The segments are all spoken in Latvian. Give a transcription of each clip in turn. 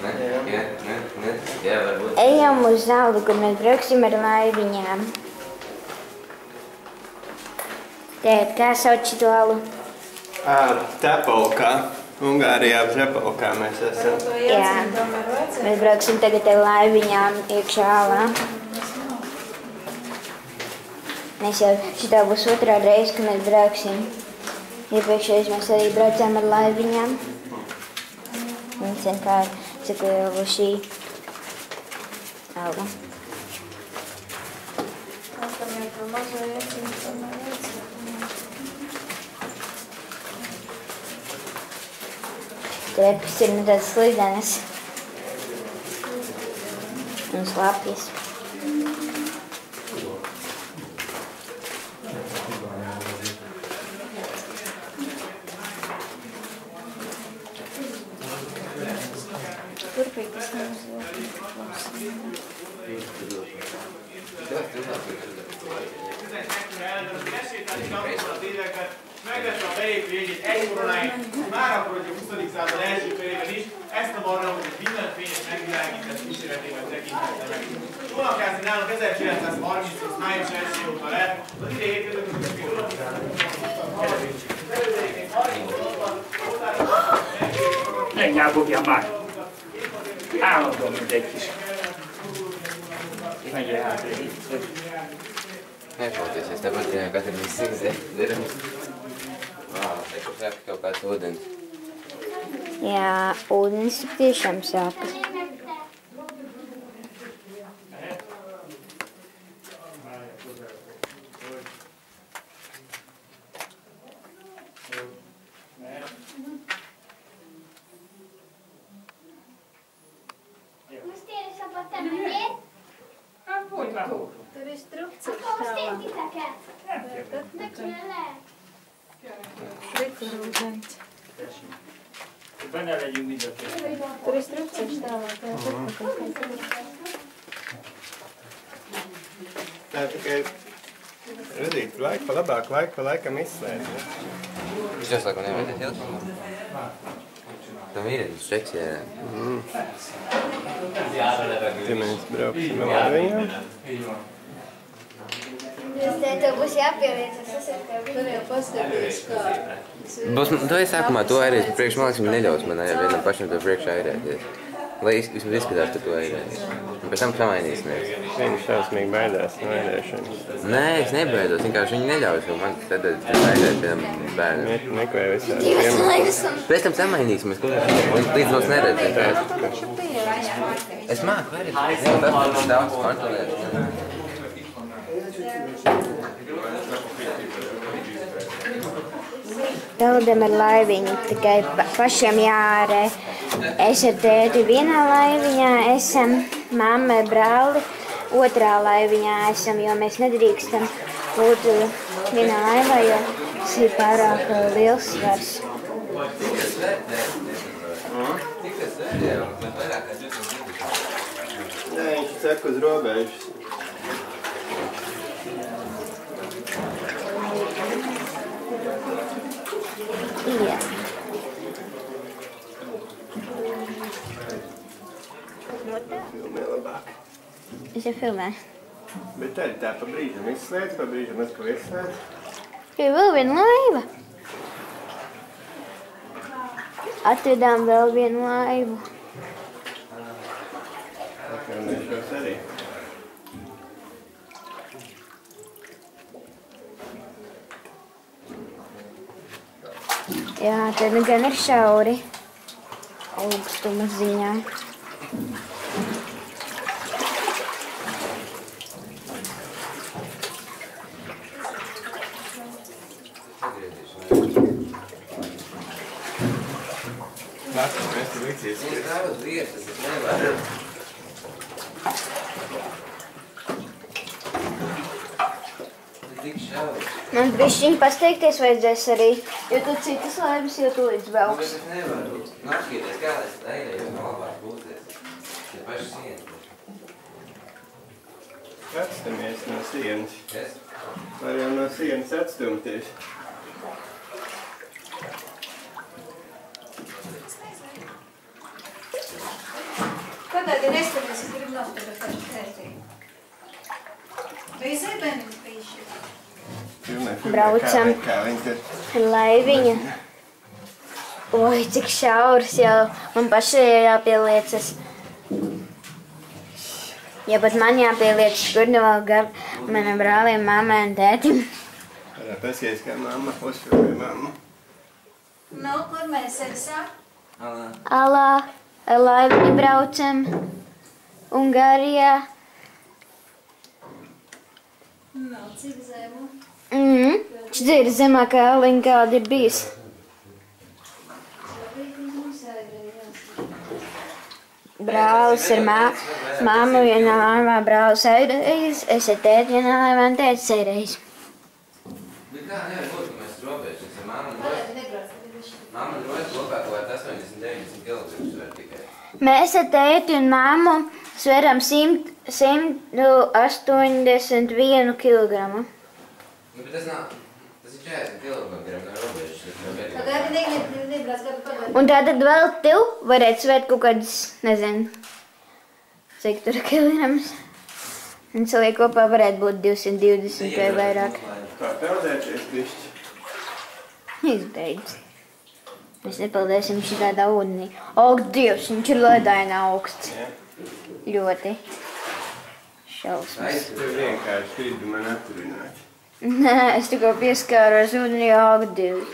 Jā, varbūt. Ejam uz Zaldu, kur mēs brauksim ar laiviņām. Tēt, kā sauc šito alu? Tepalkā. Ungārijā Tepalkā mēs esam. Jā, mēs brauksim tagad ar laiviņām iekšā alā. Mēs jau šitā būs otrā reize, kad mēs brauksim. Iepriekšreiz mēs arī braucām ar laiviņām. Un sen kā sekoja šī ala. Trepas ir tādas slidenes un slapjas. Megvette a beépülését egy koronáig, már akkor, hogy a 20. század első félében is, ezt a barlangot mindenfényes megvilágítás kísérletében tekintette meg. Csónakázni nálunk 1938. május 1 óta lett, az idei évtizedben Menjál, Bogjan már! Állandóan, mint egy kis. Menjél hát, Nepaldies, es tāpat jā, katru visu darām. Teikšu, sāp kaut kāds ūdens. Jā, ūdens tiešām sākas. Tur ir strukcijas tālāk. Frikurūdens. Benne legyünk mind a két. Tur ir strukcijas tālāk. Tā tikai redzīt, laiku pa labāk, laiku pa laikam izslēdz. Viņš jau sāku nevajadzēt telefonā. Tam ir šeks, jā. Te mēs brauksim ar laiviņām. Tev būs jāpieliecas, Tur jau paskatīs, kā. Tu esi sākumā to airēs, priekš man liekas, viņi neļaus man vienam pašam to priekšā airēties. Lai vismaz izskatās, tu to airēs. Un pēc tam samainīsimies. Viņš šausmīgi baidās no airēšanas. Nē, es nebaidos, vienkārši viņi neļaus, jo man tad airēt vienam bērnam. Meklēja visādi piemēram. Pēc tam samainīsimies, līdz mums neredz vienkārši. Es māku arī, tas daudz kontrolēt. Taldam ar laiviņu, tikai pašiem jārē. Es ar tēti vienā laiviņā esam, mamma ar brāli otrā laiviņā esam, jo mēs nedrīkstam būt vienā laivā, jo tas ir pārāk liels svars. Nē, viņš cek uz robežas. Jā. Filmē labāk. Es jau filmēju. Bet tad tā pa brīžam izslēdz, pa brīžam atkal izslēdz. Ir vēl viena laiva. Atvedām vēl vienu laivu. Atvēlēšos arī. Jā, tad gan ir šauri augstuma ziņā. Nāc, mēs tur liksies. Es daudz vietas, es nevaru. Man bišķiņ pasteikties vajadzēs arī, jo tu citas laivas jau tu līdz velks. Bet es nevaru. Noskaties, kā es eirēju, jo labāk būties. Ja paši sienas. Atstamies no sienas. Es? Var jau no sienas atstumties. Pagaidiet, nestamies, es gribu nofotografēt tētī. Bija zebenis bijuši. Braucam laiviņa. Oi, cik šaurs jau. Man pašai jāpieliecas. Ja pat man jāpieliecas, kur nu vēl gar manam brāliem, mammai un tētim. Paskaties, kā mamma posfilmē mammu. Nu, kur mēs esam? Alā, laiviņa braucam. Ungārijā. Nav cik zemu. Šis ir zemākā aliņa, kāda ir bijis. Brālis ar māmu vienā laivā, brālis eireiz, es ar tēti vienā laivā un tētis eireiz. Bet kā nevar būt, ka mēs robežas, ja mamma droši lokā kaut kāds 80-90 kg sver tikai. Mēs ar tēti un māmu sveram 181 kilogramu. Nu, bet tas nav, tas ir 40 kg, no robežas. Pagaidiet, nebrauc gadu pagaidiet. Un tātad vēl tev varētu svērt kaut kādas, nezinu, cik tur kilograms. Un saliek kopā varētu būt 220 vai vairāk. Kā peldēties bišķi? Izbeidz. Mēs nepeldēsim šitādā ūdenī. Ak, Dievs, viņš ir ledainā augsts. Ļoti. Šausmas. Tu vienkārši gribi man atturināt. Nē, es tikko pieskāros ūdenī, ak, Dievs.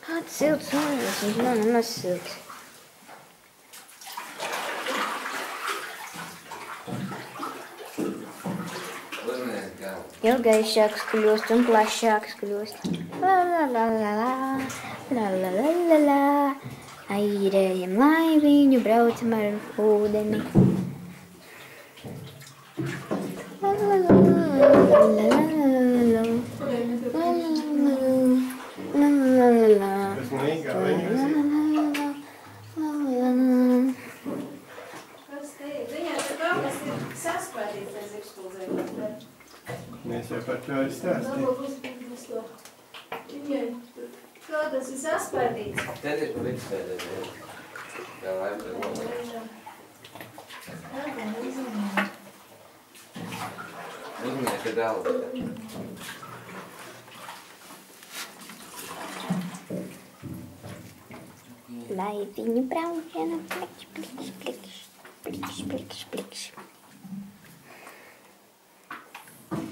Kāds silts ūdens, viņš nav nemaz silts. Uzmanies galvu. Ilgaišāks kļūst un plašāks kļūst. La la la la la, la la la la la. Airējam laiviņu, braucam ar ūdeni. La la la la la la la la. La la la la. Tas man Igauniņas ir. Kas te ir? Viņai te kaut kas ir saspēdīts aiz ekspulzēm. Mēs jau par to arī stāstījām. Viņai kaut kas ir saspēdīts. Tēt ir pa vidspēdē, jā, laiva pēc lomā. Uzmanies ar galvu. Laiviņu brauciena, plikš, plikš, plikš, plikš, plikš, plikš.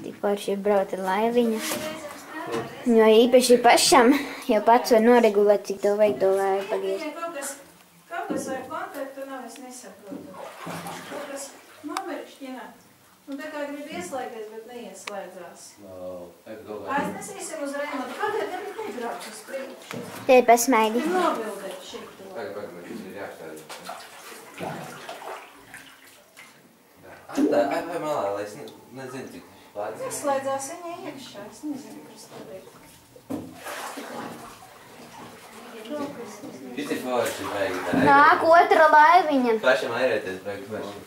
Tik forši ir braukt ar laiviņu. Jo īpaši pašam jau pats var noregulēt, cik tev vajag to laivu pagriezt. Viņai kaut kas vajag kontaktu nav, es nesaprotu. Kaut kas nomirkšķina. Un tā kā grib ieslēgties, bet neieslēdzās. Aiznesīsim uz remontu. Pagaidiet, nebrauc uz priekšu. Te ir pasmaidi. Nobildēt šito. Pagaid, man tas ir jāapstādā. Atdā, vai malā, lai es nezinu, cik plācis. Ieslēdzās viņai iekšā. Es nezinu, kas tā vajag. Šis ir forši, vajag tā. Nāk otra laiviņa. Pašam airēties, vajag pašam.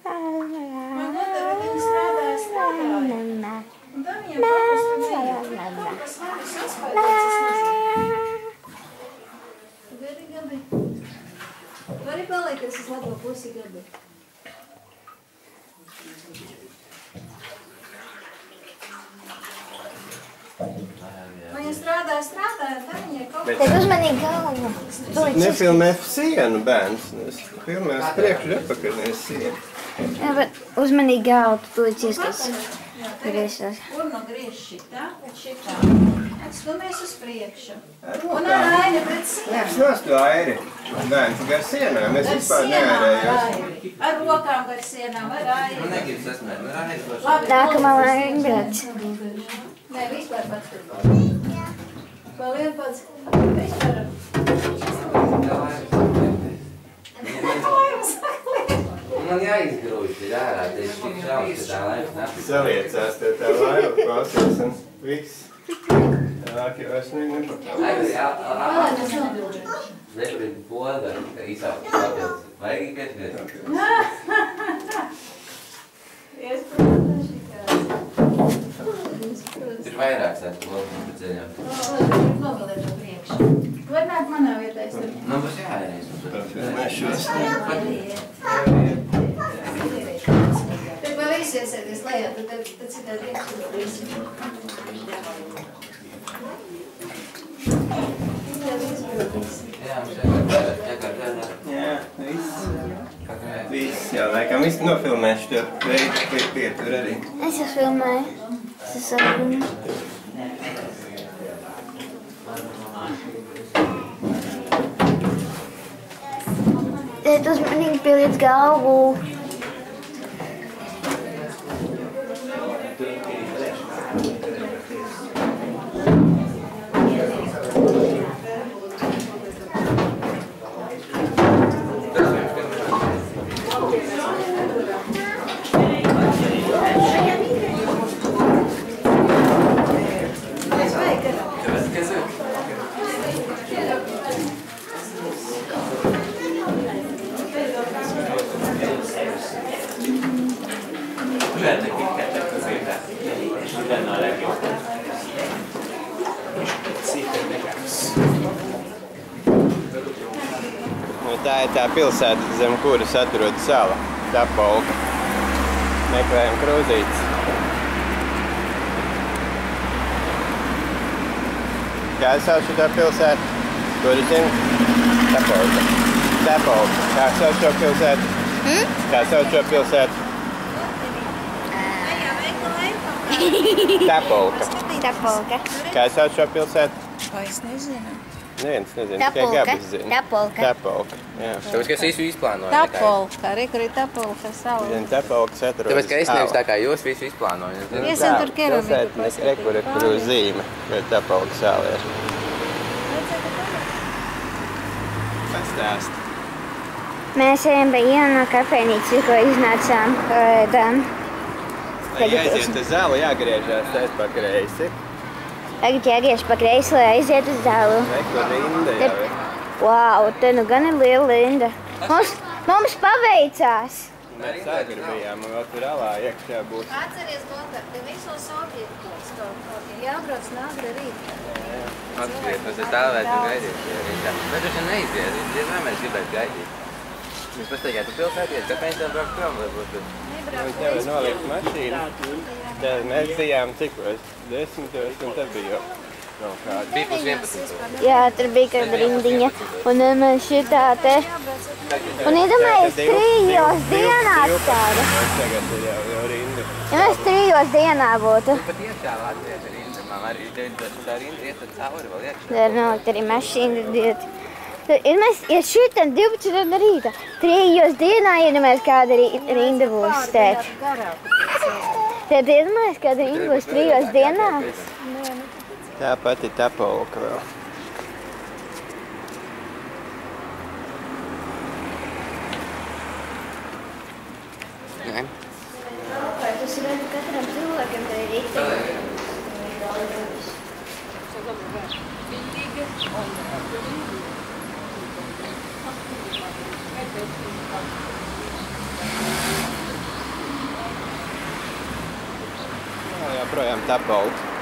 Man nedara, viņi strādāja. Un tā viņam kaut kas nav saspēdīts, es nezinu. Gari, Gabi. Vari paliekties uz labo pusi, Gabi. Viņa strādāja, un tā viņai kaut Tad uzmanīgi galvu. Nefilmē sienu bērns. Es filmēju uz priekšu, repakaļ nevis sienu. Jā, bet uzmanīgi galvu, tu tūlīt ieskaties. Griežos. Urnu griež šitā, pēc šitā. Stumies uz priekšu. Un ar aini pret sienu. Nē, es nostu airi. Bērns gar sienām. Es vispār neārējos. Ar rokām gar sienām, ar aini. Man negrib sasmēt, man rājas forši. Nākamā laiviņa brauc. Nē, vispār pats tur. Vēl vien pats. Vispār. Man jāizgrūž ir ārā, te ir tik šaus, ka tā laiva nāks. Saliecās tev tā laiva klausies un viss. Tālāk jau es nepakāpu. Vēlētos nobildēt. Nekur ir poda, ka īsāks papildus. Vajag piespiet. Iespējams, šitā. Viņš vairāk sēst lopus pa ceļam. Nogalēt no priekšu. Var nāk manā vietā, es tur. Nu, būs jāreiz. Filmēšos. Tad vēl visi iesēties lejā, tad citādi iekšķi. Jā, mums jākārt. Jā, viss. Viss, jā, laikam viss nofilmēšu tev. Pietur arī. Es jau filmēju. Es jau filmēju. Tēt uzmanīgi pieliec galvu. Tā ir tā pilsēta, zem kuras atrodas sala, Tapolka. Meklējam krūzītes. Kā sauc šitā pilsēta? Kuri zina? Tapolka. Tapolka. Kā sauc šo pilsētu? Kā sauc šo pilsētu? Tapolka. Tapolka. Kā sauc šo pilsētu? Es nezinu. Neviens nezina, tikai Gabis zina. Tapolka. Tapolka, jā. Tāpēc, ka es visu izplānoju. Tapolka, kur ir Tapolka saula. Zina, Tapolkas atrodas. Tāpēc, ka es nevis tā kā jūs visu izplānoju. Iesim tur keramiku Pilsētnes, kur ir zīme, kur Tapolka sāla ir. Pastāst. Mēs ejam pa ielu no kafejnīcas, ko iznācām. Lai aiziet uz zāli, jāgriežās aiz pa kreisi. Tagad jāgriež pa kreisi, lai aiziet uz zālu. Neko rinda jau ir. Wow, te nu gan ir liela rinda. Mums paveicās. Mēs agri bijām, un vēl tur alā iekšā būs. Atceries, Gontar, te visos objektos kaut kā jābrauc nāgri rīt. Atskriet, mēs ir tālēt un gaidīt. Bet viņš neiziet, vienmēr mēs gribētu gaidīt. Mēs pasteigētu pilsēties, kāpēc tev braukt prom, varbūt tur. Un tev ir nolikt mašīnu. Tad mēs bijām cikos 10, un tad bija jau kaut kādi. Bija plus 11. Jā, tur bija kāda rindiņa. Un mēs šitā te. Un iedomājies 3 dienā tāda. Tagad ir jau rinda. Ja mēs 3 dienā būtu. Pat iekšā Latvijas rinda, man arī tā rinda iet tad cauri vēl iekšā. Tur nolikt arī mašīna diet. Ja šitam 12 no rīta, 3 dienā iedomājies kāda rinda būs tēt. Tad iedomājies kāda rinda būs 3 dienās. Tā pati Tapolka vēl. Nē. Tas ir katram cilvēkam, tā ir rīta. Joprojām Tapolka.